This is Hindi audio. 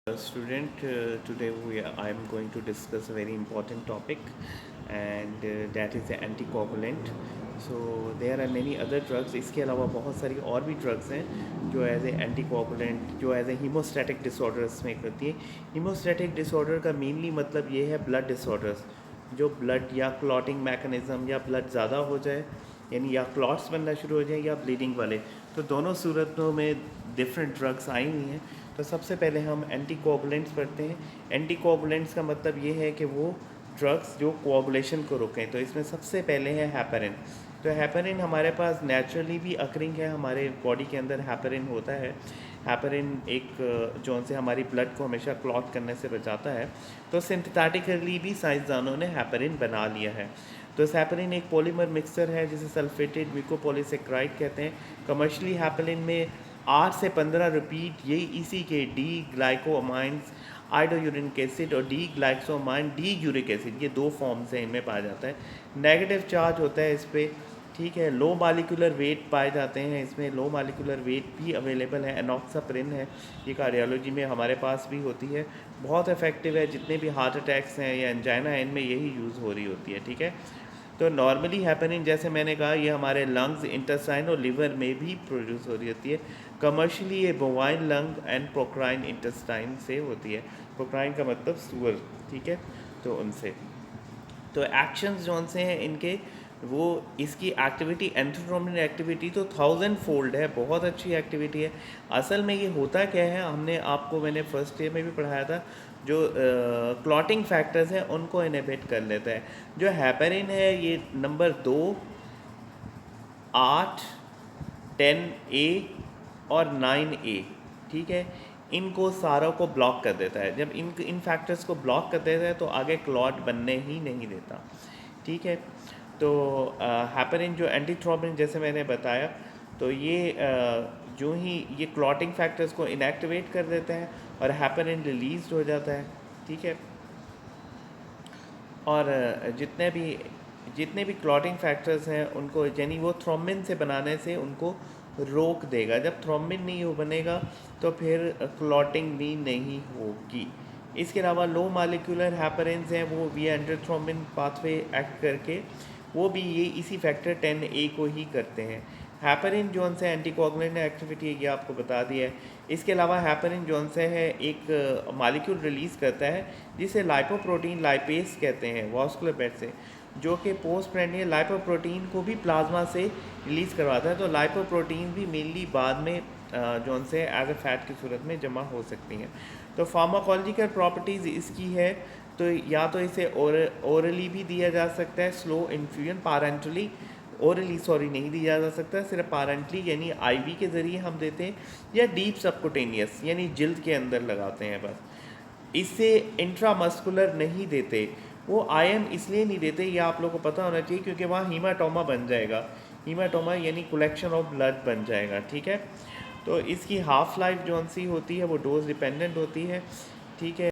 Student, today I am going to discuss a very important topic, and that is the anticoagulant. So there are many other drugs. इसके अलावा बहुत सारी और भी drugs हैं जो एज ए एंटीकोगुलेंट, जो एज ए हीमोस्टैटिक डिसऑर्डर्स में करती है। हीमोस्टैटिक डिसऑर्डर का मेनली मतलब ये है ब्लड डिसऑर्डर्स, जो ब्लड या क्लॉटिंग मैकेनिज़्म या ब्लड ज़्यादा हो जाए, यानी या क्लॉट्स बनना शुरू हो जाए या ब्लीडिंग वाले। तो दोनों सूरतों में डिफरेंट ड्रग्स आई हुई हैं। तो सबसे पहले हम एंटीकोगुलेंट्स पढ़ते हैं। एंटीकोगुलेंट्स का मतलब ये है कि वो ड्रग्स जो कोआगुलेशन को रोकें। तो इसमें सबसे पहले है हेपेरिन। तो हेपेरिन हमारे पास नेचुरली भी अकरिंग है, हमारे बॉडी के अंदर हेपेरिन होता है। हेपेरिन एक जो से हमारी ब्लड को हमेशा क्लॉट करने से बचाता है। तो सिंथेटिकली भी साइंसदानों ने हेपेरिन बना लिया है। तो हेपेरिन एक पॉलीमर मिक्सचर है जिसे सल्फेटेड म्यूकोपॉलीसेक्राइड कहते हैं। कमर्शियली हेपेरिन में 8 से 15 रिपीट ये इसी के डी ग्लाइकोमाइंस आइडोयूरिक एसिड और डी ग्लाइक्सोमाइन डी यूरिक एसिड, ये दो फॉर्म्स हैं, इनमें पाया जाता है। नेगेटिव चार्ज होता है इस पर, ठीक है। लो मालिकुलर वेट पाए जाते हैं इसमें, लो मालिकुलर वेट भी अवेलेबल है। एनॉक्साप्रिन है, ये कार्डियोलॉजी में हमारे पास भी होती है, बहुत इफेक्टिव है। जितने भी हार्ट अटैक्स हैं या एंजाइना है, इनमें यही यूज़ हो रही होती है, ठीक है। तो नॉर्मली हेपेरिन, जैसे मैंने कहा, ये हमारे लंग्स, इंटेस्टाइन और लिवर में भी प्रोड्यूस हो रही होती है। कमर्शियली ये बोवाइन लंग एंड प्रोक्राइन इंटेस्टाइन से होती है। प्रोक्राइन का मतलब सुअर, ठीक है, तो उनसे। तो एक्शंस जौन से हैं इनके, वो इसकी एक्टिविटी, एंथ्रोम्बिन एक्टिविटी तो 1000 फोल्ड है, बहुत अच्छी एक्टिविटी है। असल में ये होता क्या है, मैंने फर्स्ट ईयर में भी पढ़ाया था, जो क्लॉटिंग फैक्टर्स हैं उनको इनहिबिट कर लेता है। जो हेपेरिन है ये नंबर 2, 8, 10A और 9A, ठीक है, इनको सारों को ब्लॉक कर देता है। जब इन फैक्टर्स को ब्लॉक कर देता है तो आगे क्लॉट बनने ही नहीं देता, ठीक है। तो हेपेरिन जो एंटीथ्रोम्बिन, जैसे मैंने बताया, तो ये जो ही ये क्लॉटिंग फैक्टर्स को इनएक्टिवेट कर देता है और हेपेरिन रिलीज हो जाता है, ठीक है। और जितने भी क्लॉटिंग फैक्टर्स हैं उनको, यानी वो थ्रोम्बिन से बनाने से उनको रोक देगा। जब थ्रोम्बिन नहीं हो बनेगा तो फिर क्लॉटिंग भी नहीं होगी। इसके अलावा लो मालिकुलर हेपेरिन्स हैं, वो वी एंडोथ्रोम्बिन पाथवे एक्ट करके वो भी ये इसी फैक्टर 10A को ही करते हैं। हेपेरिन जोन से एंटीकोगुलेंट एक्टिविटी है, ये आपको बता दिया है। इसके अलावा हेपेरिन जोन से है एक मालिक्यूल रिलीज़ करता है जिसे लाइपोप्रोटीन लाइपेस कहते हैं, वास्कुलर बेड से, जो कि पोस्ट प्रेंडियल लाइपोप्रोटीन को भी प्लाज्मा से रिलीज़ करवाता है। तो लाइपोप्रोटीन भी मेनली बाद में जोन से एज ए फैट की सूरत में जमा हो सकती हैं। तो फार्माकोलॉजिकल प्रॉपर्टीज़ इसकी है, तो या तो इसे ओरली भी दिया जा सकता है, स्लो इन्फ्यूजन, पारेंटली, ओरली सॉरी नहीं दिया जा सकता, सिर्फ पारेंटली यानी आईवी के ज़रिए हम देते हैं, या डीप सबकुटेनियस यानी जिल्द के अंदर लगाते हैं बस। इससे इंट्रामस्कुलर नहीं देते। वो आईएम इसलिए नहीं देते, ये आप लोगों को पता होना चाहिए, क्योंकि वहाँ हीमाटोमा बन जाएगा। हीमाटोमा यानी कलेक्शन ऑफ ब्लड बन जाएगा, ठीक है। तो इसकी हाफ लाइफ जौन सी होती है वो डोज डिपेंडेंट होती है, ठीक है।